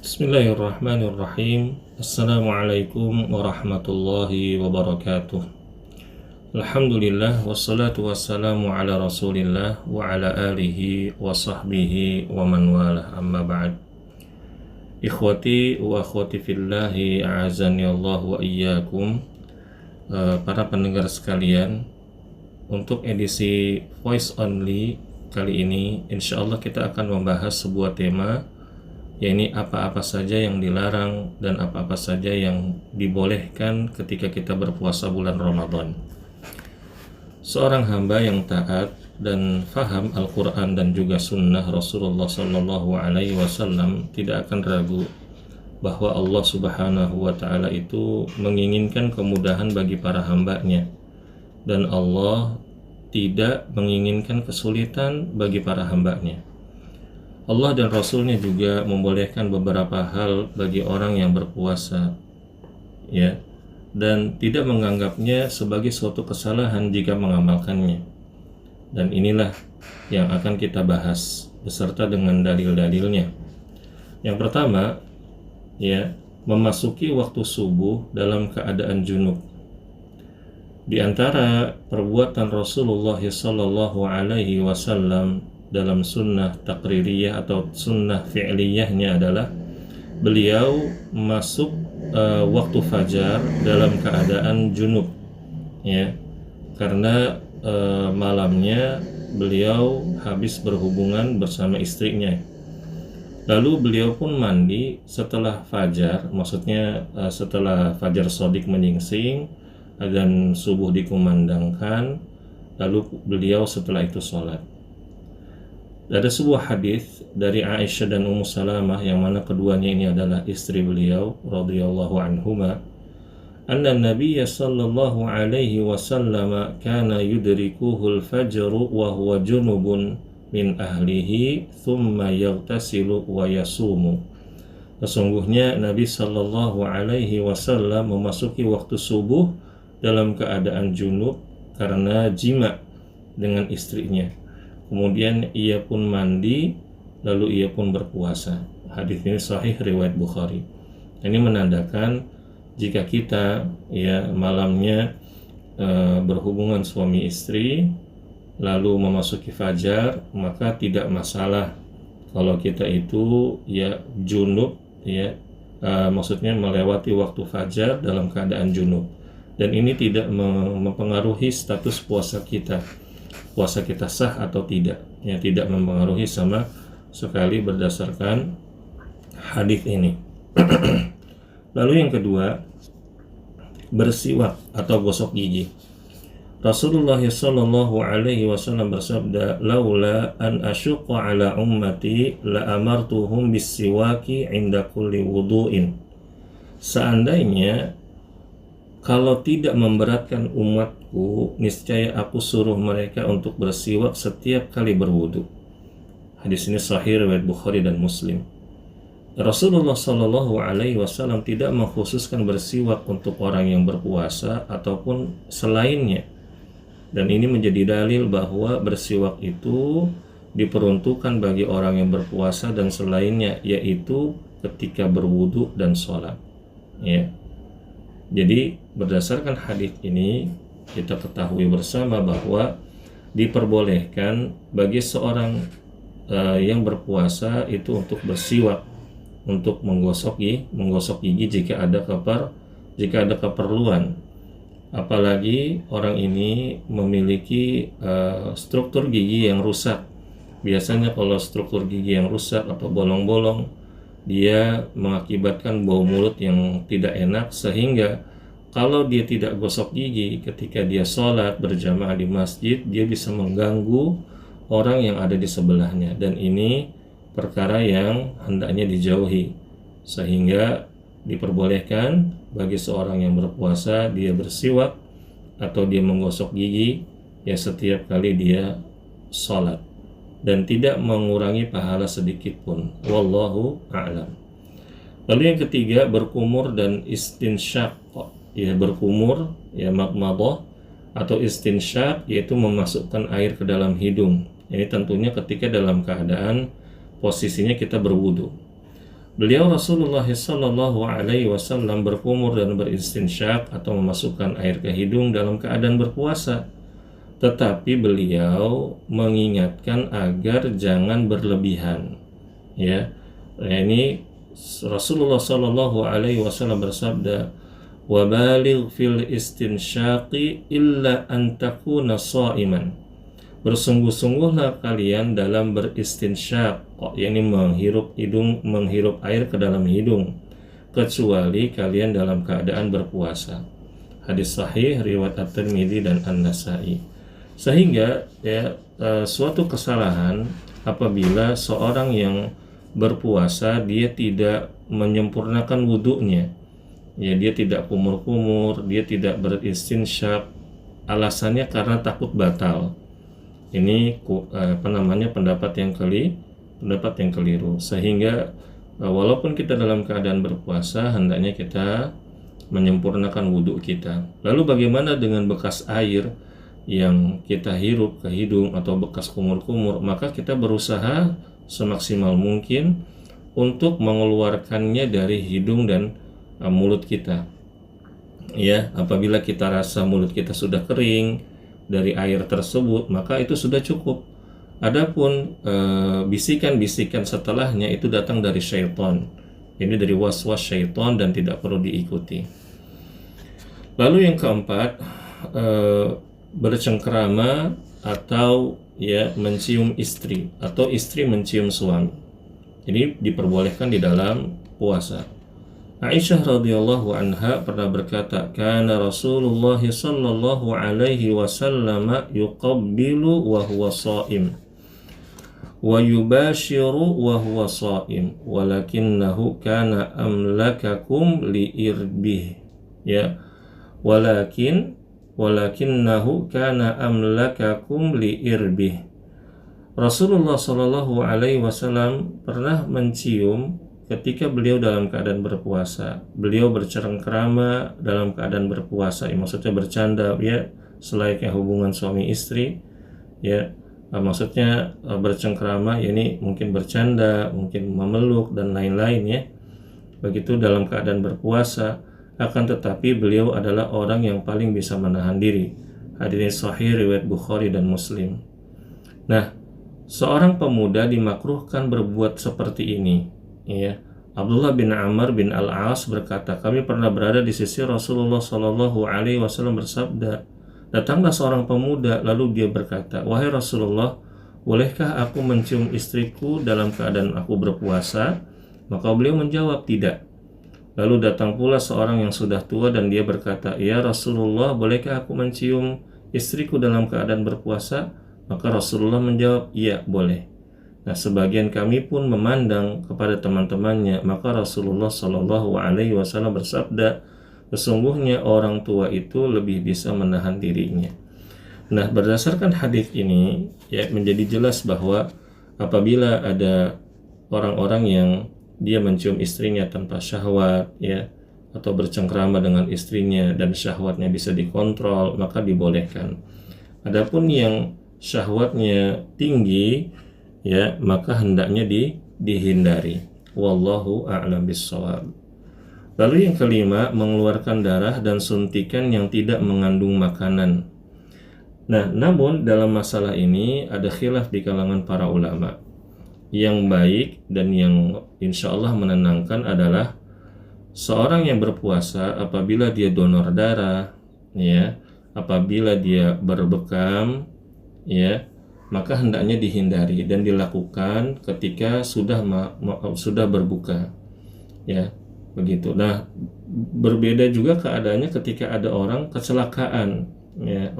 Bismillahirrahmanirrahim. Assalamualaikum warahmatullahi wabarakatuh. Alhamdulillah wassalatu wassalamu ala Rasulillah wa ala alihi wa sahbihi wa man walah, amma ba'd. Ikhwati wa akhwati fillahi, a'azani Allah wa iyyakum. Para pendengar sekalian, untuk edisi voice only kali ini insyaallah kita akan membahas sebuah tema, yakni apa-apa saja yang dilarang dan apa-apa saja yang dibolehkan ketika kita berpuasa bulan Ramadan. Seorang hamba yang taat dan faham Al-Quran dan juga sunnah Rasulullah Sallallahu Alaihi Wasallam tidak akan ragu bahwa Allah Subhanahu Wa Taala itu menginginkan kemudahan bagi para hambanya, dan Allah tidak menginginkan kesulitan bagi para hambanya. Allah dan Rasulnya juga membolehkan beberapa hal bagi orang yang berpuasa, ya, dan tidak menganggapnya sebagai suatu kesalahan jika mengamalkannya. Dan inilah yang akan kita bahas beserta dengan dalil-dalilnya. Yang pertama, ya, memasuki waktu subuh dalam keadaan junub. Di antara perbuatan Rasulullah sallallahu alaihi wasallam dalam sunnah takririyah atau sunnah fi'liyahnya adalah beliau masuk waktu fajar dalam keadaan junub, ya, karena malamnya beliau habis berhubungan bersama istrinya. Lalu beliau pun mandi setelah fajar, maksudnya setelah fajar shadiq menyingsing dan subuh dikumandangkan, lalu beliau setelah itu sholat. Ada sebuah hadis dari Aisyah dan Ummu Salamah yang mana keduanya ini adalah istri beliau radhiyallahu anhuma, anna Nabiy sallallahu alaihi wasallam kana yudrikuhu al-fajr wa huwa junubun min ahlihi thumma yaghtasilu wa yasumu. Sesungguhnya Nabi sallallahu alaihi wasallam memasuki waktu subuh dalam keadaan junub karena jima dengan istrinya. Kemudian ia pun mandi, lalu ia pun berpuasa. Hadis ini sahih riwayat Bukhari. Ini menandakan jika kita, ya, malamnya berhubungan suami istri lalu memasuki fajar, maka tidak masalah kalau kita itu, ya, junub, ya, maksudnya melewati waktu fajar dalam keadaan junub. Dan ini tidak mempengaruhi status puasa kita sah atau tidak, ya, tidak mempengaruhi sama sekali berdasarkan hadis ini. Lalu yang kedua, bersiwak atau gosok gigi. Rasulullah sallallahu alaihi wasallam bersabda, "Laula an asyqa ala ummati la amartuhum bis-siwaki 'inda kulli wudu'in." Seandainya kalau tidak memberatkan umatku, niscaya aku suruh mereka untuk bersiwak setiap kali berwudu. Hadis ini sahih riwayat Bukhari dan Muslim. Rasulullah Shallallahu Alaihi Wasallam tidak mengkhususkan bersiwak untuk orang yang berpuasa ataupun selainnya. Dan ini menjadi dalil bahwa bersiwak itu diperuntukkan bagi orang yang berpuasa dan selainnya, yaitu ketika berwudu dan sholat, ya. Jadi berdasarkan hadis ini kita ketahui bersama bahwa diperbolehkan bagi seorang yang berpuasa itu untuk bersiwak, untuk menggosok gigi jika ada keperluan. Apalagi orang ini memiliki struktur gigi yang rusak. Biasanya kalau struktur gigi yang rusak atau bolong-bolong, dia mengakibatkan bau mulut yang tidak enak, sehingga kalau dia tidak gosok gigi ketika dia sholat berjamaah di masjid, dia bisa mengganggu orang yang ada di sebelahnya. Dan ini perkara yang hendaknya dijauhi, sehingga diperbolehkan bagi seorang yang berpuasa dia bersiwak atau dia menggosok gigi, ya, setiap kali dia sholat, dan tidak mengurangi pahala sedikit pun. Wallahu a'lam. Lalu yang ketiga, berkumur dan istinsyaq, ya, berkumur, ya, madmadah atau istinsyaq, yaitu memasukkan air ke dalam hidung. Ini tentunya ketika dalam keadaan posisinya kita berwudu. Beliau Rasulullah Shallallahu Alaihi Wasallam berkumur dan beristinsyak atau memasukkan air ke hidung dalam keadaan berpuasa. Tetapi beliau mengingatkan agar jangan berlebihan. Ya, ini Rasulullah Shallallahu Alaihi Wasallam bersabda, "Wabaligh fil istinsyaqi illa an takuna sha'iman." Bersungguh-sungguhlah kalian dalam beristinsyak, yakni menghirup air ke dalam hidung, kecuali kalian dalam keadaan berpuasa. Hadis sahih riwayat At-Tirmidzi dan An-Nasa'i. Sehingga suatu kesalahan apabila seorang yang berpuasa dia tidak menyempurnakan wudunya, dia tidak kumur-kumur, dia tidak beristinsyak, alasannya karena takut batal. Ini pendapat yang keliru. Sehingga walaupun kita dalam keadaan berpuasa, hendaknya kita menyempurnakan wudhu kita. Lalu bagaimana dengan bekas air yang kita hirup ke hidung atau bekas kumur-kumur? Maka kita berusaha semaksimal mungkin untuk mengeluarkannya dari hidung dan mulut kita. Ya, apabila kita rasa mulut kita sudah kering dari air tersebut, maka itu sudah cukup. Adapun bisikan-bisikan setelahnya itu datang dari syaitan. Ini dari was-was syaitan dan tidak perlu diikuti. Lalu yang keempat, bercengkrama atau mencium istri atau istri mencium suami. Ini diperbolehkan di dalam puasa. Aisyah radhiyallahu anha pernah berkata, "Kana Rasulullah sallallahu alaihi wasallam yuqabbilu wa huwa sha'im wa yubashiru wa huwa sha'im walakinnahu kana amlakakum li irbih." Ya, walakinnahu kana amlakakum li irbih. Rasulullah sallallahu alaihi wasallam pernah mencium ketika beliau dalam keadaan berpuasa. Beliau bercengkrama dalam keadaan berpuasa, maksudnya bercanda, selayaknya hubungan suami istri. Maksudnya bercengkrama, ini mungkin bercanda, mungkin memeluk dan lain-lain. Begitu dalam keadaan berpuasa. Akan tetapi beliau adalah orang yang paling bisa menahan diri. Hadis sahih riwayat Bukhari dan Muslim. Nah, seorang pemuda dimakruhkan berbuat seperti ini. Abdullah bin Amr bin Al-As berkata, kami pernah berada di sisi Rasulullah Shallallahu Alaihi Wasallam bersabda, datanglah seorang pemuda, lalu dia berkata, wahai Rasulullah, bolehkah aku mencium istriku dalam keadaan aku berpuasa? Maka beliau menjawab, tidak. Lalu datang pula seorang yang sudah tua dan dia berkata, ya Rasulullah, bolehkah aku mencium istriku dalam keadaan berpuasa? Maka Rasulullah menjawab, iya, boleh. Nah, sebagian kami pun memandang kepada teman-temannya, maka Rasulullah Shallallahu Alaihi Wasallam bersabda, sesungguhnya orang tua itu lebih bisa menahan dirinya. Nah, berdasarkan hadis ini, menjadi jelas bahwa apabila ada orang-orang yang dia mencium istrinya tanpa syahwat, atau bercengkrama dengan istrinya dan syahwatnya bisa dikontrol, maka dibolehkan. Adapun yang syahwatnya tinggi, maka hendaknya dihindari. Wallahu a'lam bishawab. Lalu yang kelima, mengeluarkan darah dan suntikan yang tidak mengandung makanan. Nah, namun dalam masalah ini ada khilaf di kalangan para ulama. Yang baik dan yang insya Allah menenangkan adalah seorang yang berpuasa apabila dia donor darah, apabila dia berbekam, maka hendaknya dihindari dan dilakukan ketika sudah berbuka, begitu. Nah, berbeda juga keadaannya ketika ada orang kecelakaan,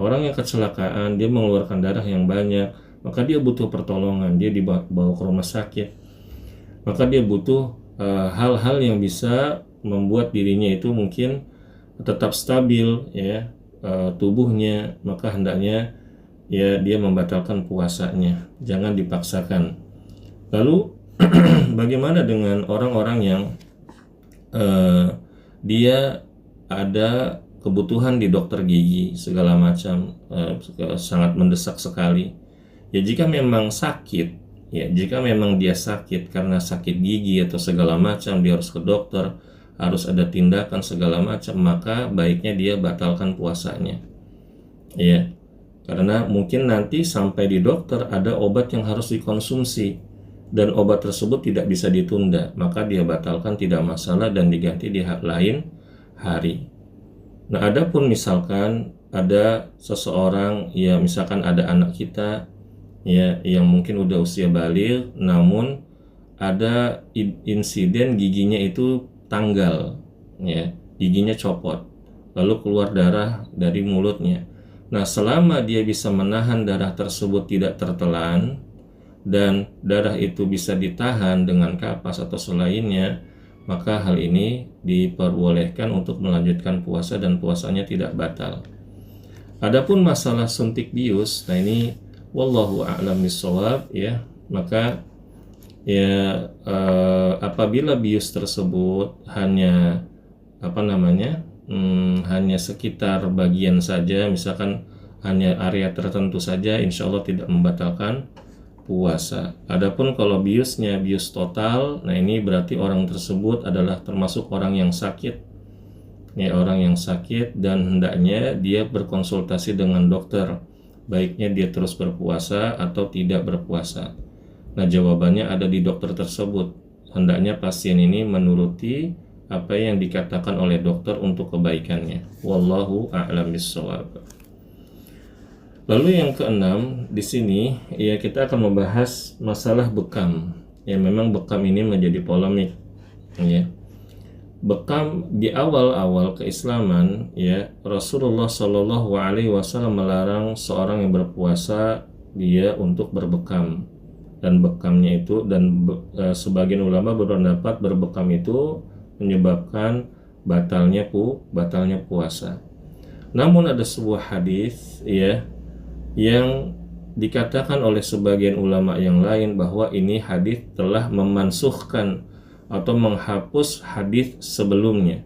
orang yang kecelakaan dia mengeluarkan darah yang banyak, maka dia butuh pertolongan, dia dibawa ke rumah sakit, maka dia butuh hal-hal yang bisa membuat dirinya itu mungkin tetap stabil, tubuhnya, maka hendaknya dia membatalkan puasanya, jangan dipaksakan. Lalu bagaimana dengan orang-orang yang dia ada kebutuhan di dokter gigi segala macam, sangat mendesak sekali. Jika memang sakit, Ya, jika memang dia sakit karena sakit gigi atau segala macam, dia harus ke dokter, harus ada tindakan segala macam, maka baiknya dia batalkan puasanya. Ya, karena mungkin nanti sampai di dokter ada obat yang harus dikonsumsi dan obat tersebut tidak bisa ditunda, maka dia batalkan, tidak masalah, dan diganti di lain hari. Nah, adapun misalkan ada seseorang, ya misalkan ada anak kita ya yang mungkin udah usia balik, namun ada insiden giginya itu tanggal, ya giginya copot, lalu keluar darah dari mulutnya. Nah, selama dia bisa menahan darah tersebut tidak tertelan dan darah itu bisa ditahan dengan kapas atau selainnya, maka hal ini diperbolehkan untuk melanjutkan puasa dan puasanya tidak batal. Adapun masalah suntik bius, nah ini wallahu a'lam bishawab, ya, maka ya apabila bius tersebut hanya hanya sekitar bagian saja, misalkan hanya area tertentu saja, insya Allah tidak membatalkan puasa. Adapun kalau biusnya bius total, nah ini berarti orang tersebut adalah termasuk orang yang sakit, ya orang yang sakit, dan hendaknya dia berkonsultasi dengan dokter, baiknya dia terus berpuasa atau tidak berpuasa. Nah, jawabannya ada di dokter tersebut. Hendaknya pasien ini menuruti apa yang dikatakan oleh dokter untuk kebaikannya. Wallahu a'lam bishawab. Lalu yang keenam di sini, ya kita akan membahas masalah bekam. Ya, memang bekam ini menjadi polemik. Ya, bekam di awal-awal keislaman, ya Rasulullah Shallallahu Alaihi Wasallam melarang seorang yang berpuasa dia untuk berbekam, dan bekamnya itu, dan sebagian ulama berpendapat berbekam itu menyebabkan batalnya puasa. Namun ada sebuah hadis, ya, yang dikatakan oleh sebagian ulama yang lain bahwa ini hadis telah memansuhkan atau menghapus hadis sebelumnya.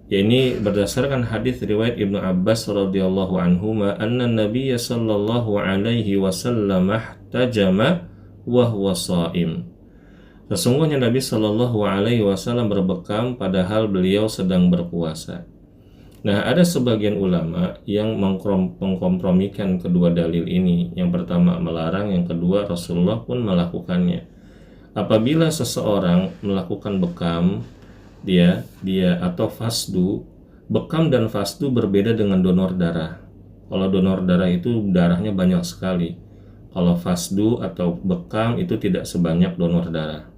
Ya, ini berdasarkan hadis riwayat Ibnu Abbas radhiyallahu anhuma, anna Nabiy sallallahu alaihi wasallam ihtajama wa huwa shaim. Sesungguhnya Nabi sallallahu alaihi wasallam berbekam padahal beliau sedang berpuasa. Nah, ada sebagian ulama yang mengkompromikan kedua dalil ini. Yang pertama melarang, yang kedua Rasulullah pun melakukannya. Apabila seseorang melakukan bekam, dia atau fasdu, bekam dan fasdu berbeda dengan donor darah. Kalau donor darah itu darahnya banyak sekali. Kalau fasdu atau bekam itu tidak sebanyak donor darah.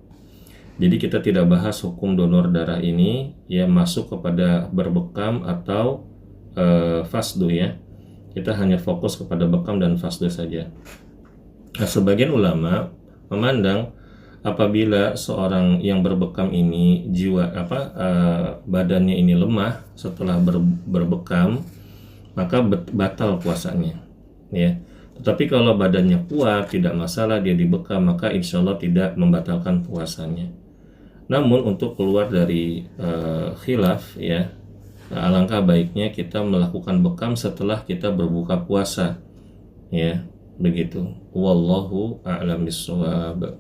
Jadi kita tidak bahas hukum donor darah ini, ya masuk kepada berbekam atau fasdu, ya. Kita hanya fokus kepada bekam dan fasdu saja. Nah, sebagian ulama memandang apabila seorang yang berbekam ini badannya ini lemah setelah berbekam, maka batal puasanya, ya. Tetapi kalau badannya kuat, tidak masalah dia dibekam, maka insya Allah tidak membatalkan puasanya. Namun untuk keluar dari khilaf, ya, alangkah baiknya kita melakukan bekam setelah kita berbuka puasa, ya, begitu. Wallahu a'lam bishawab.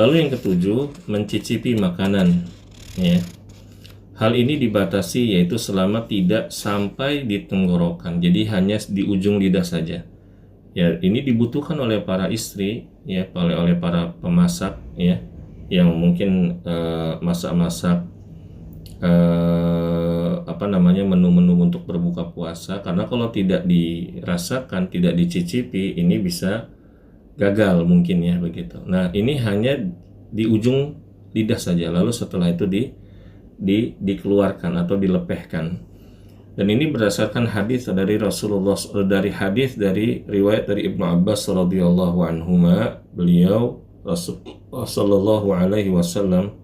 Lalu yang ketujuh, mencicipi makanan, ya. Hal ini dibatasi, yaitu selama tidak sampai di tenggorokan, jadi hanya di ujung lidah saja. Ya, ini dibutuhkan oleh para istri, ya, oleh para pemasak, ya, yang mungkin masak-masak menu-menu untuk berbuka puasa, karena kalau tidak dirasakan, tidak dicicipi, ini bisa gagal mungkin, ya, begitu. Nah, ini hanya di ujung lidah saja, lalu setelah itu dikeluarkan atau dilepehkan. Dan ini berdasarkan hadis dari Rasulullah, dari riwayat dari Ibnu Abbas radhiyallahu anhuma, beliau Rasulullah sallallahu alaihi wasallam,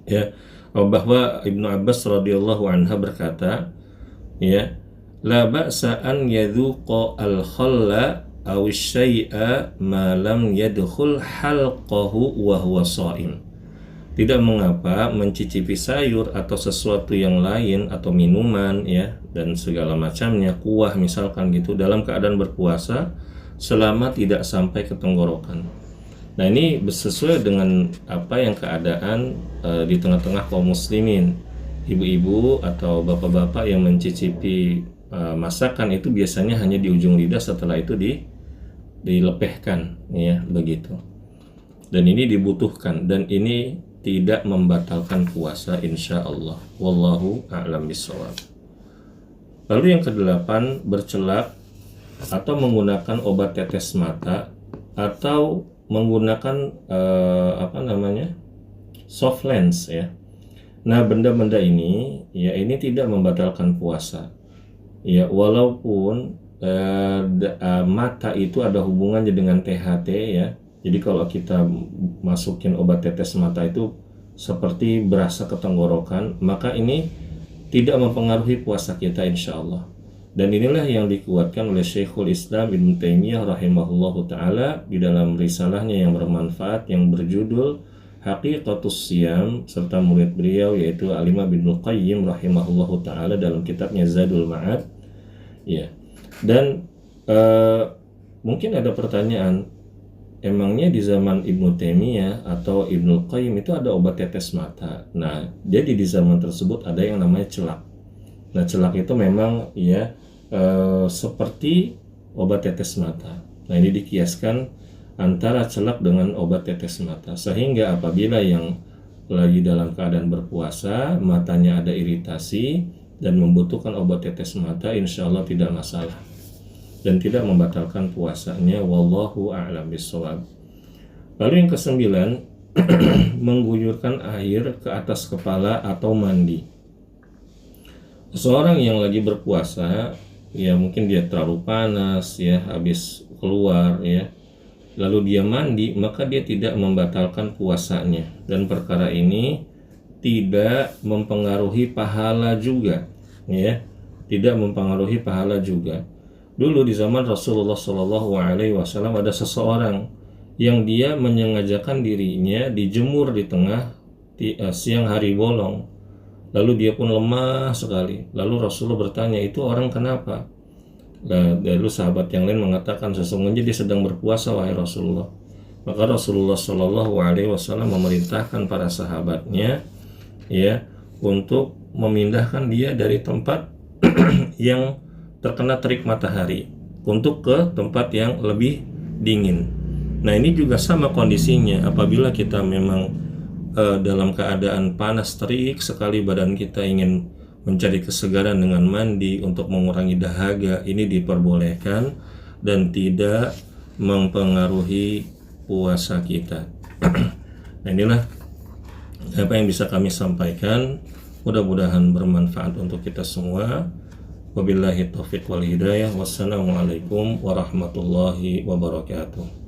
ya, bahwa Ibnu Abbas radhiyallahu anha berkata, ya, la ba'sa an yadhuqa al-khalla aw syai'a ma lam yadkhul halqahu wa huwa sha'im. Tidak mengapa mencicipi sayur atau sesuatu yang lain atau minuman, ya, dan segala macamnya, kuah misalkan gitu, dalam keadaan berpuasa, selama tidak sampai ke tenggorokan. Nah, ini sesuai dengan apa yang keadaan di tengah-tengah kaum muslimin. Ibu-ibu atau bapak-bapak yang mencicipi masakan itu biasanya hanya di ujung lidah, setelah itu dilepehkan, ya, begitu. Dan ini dibutuhkan, dan ini tidak membatalkan puasa insya Allah. Wallahu a'lam bishawab. Lalu yang kedelapan, bercelak atau menggunakan obat tetes mata atau menggunakan soft lens, ya. Nah, benda-benda ini, ya, ini tidak membatalkan puasa, ya, walaupun mata itu ada hubungannya dengan THT, ya. Jadi kalau kita masukin obat tetes mata itu seperti berasa ke tenggorokan, maka ini tidak mempengaruhi puasa kita insya Allah. Dan inilah yang dikuatkan oleh Syekhul Islam Ibnu Taimiyah rahimahullahu ta'ala di dalam risalahnya yang bermanfaat yang berjudul Haqiqatus Siyam, serta murid beliau yaitu Al-Imam Ibnu Qayyim rahimahullahu ta'ala dalam kitabnya Zadul Ma'ad, ya. Dan mungkin ada pertanyaan, emangnya di zaman Ibnu Taimiyah atau Ibnu Qayyim itu ada obat tetes mata? Nah, jadi di zaman tersebut ada yang namanya celak. Nah, celak itu memang, ya, seperti obat tetes mata. Nah, ini dikiaskan antara celak dengan obat tetes mata, sehingga apabila yang lagi dalam keadaan berpuasa matanya ada iritasi dan membutuhkan obat tetes mata, insya Allah tidak masalah dan tidak membatalkan puasanya. Wallahu a'lam bishawab. Lalu yang kesembilan, mengguyurkan air ke atas kepala atau mandi. Seseorang yang lagi berpuasa, ya, mungkin dia terlalu panas, ya, habis keluar, ya, lalu dia mandi, maka dia tidak membatalkan puasanya, dan perkara ini tidak mempengaruhi pahala juga, ya, tidak mempengaruhi pahala juga. Dulu di zaman Rasulullah SAW ada seseorang yang dia menyengajakan dirinya dijemur di tengah siang hari bolong, lalu dia pun lemah sekali. Lalu Rasulullah bertanya, itu orang kenapa? Lalu sahabat yang lain mengatakan, sesungguhnya dia sedang berpuasa wahai Rasulullah. Maka Rasulullah SAW memerintahkan para sahabatnya, ya, untuk memindahkan dia dari tempat yang terkena terik matahari untuk ke tempat yang lebih dingin. Nah, ini juga sama kondisinya apabila kita memang dalam keadaan panas terik sekali badan kita, ingin mencari kesegaran dengan mandi untuk mengurangi dahaga, ini diperbolehkan dan tidak mempengaruhi puasa kita. Nah, inilah apa yang bisa kami sampaikan, mudah-mudahan bermanfaat untuk kita semua. Wabillahi taufiq wal hidayah. Wassalamualaikum warahmatullahi wabarakatuh.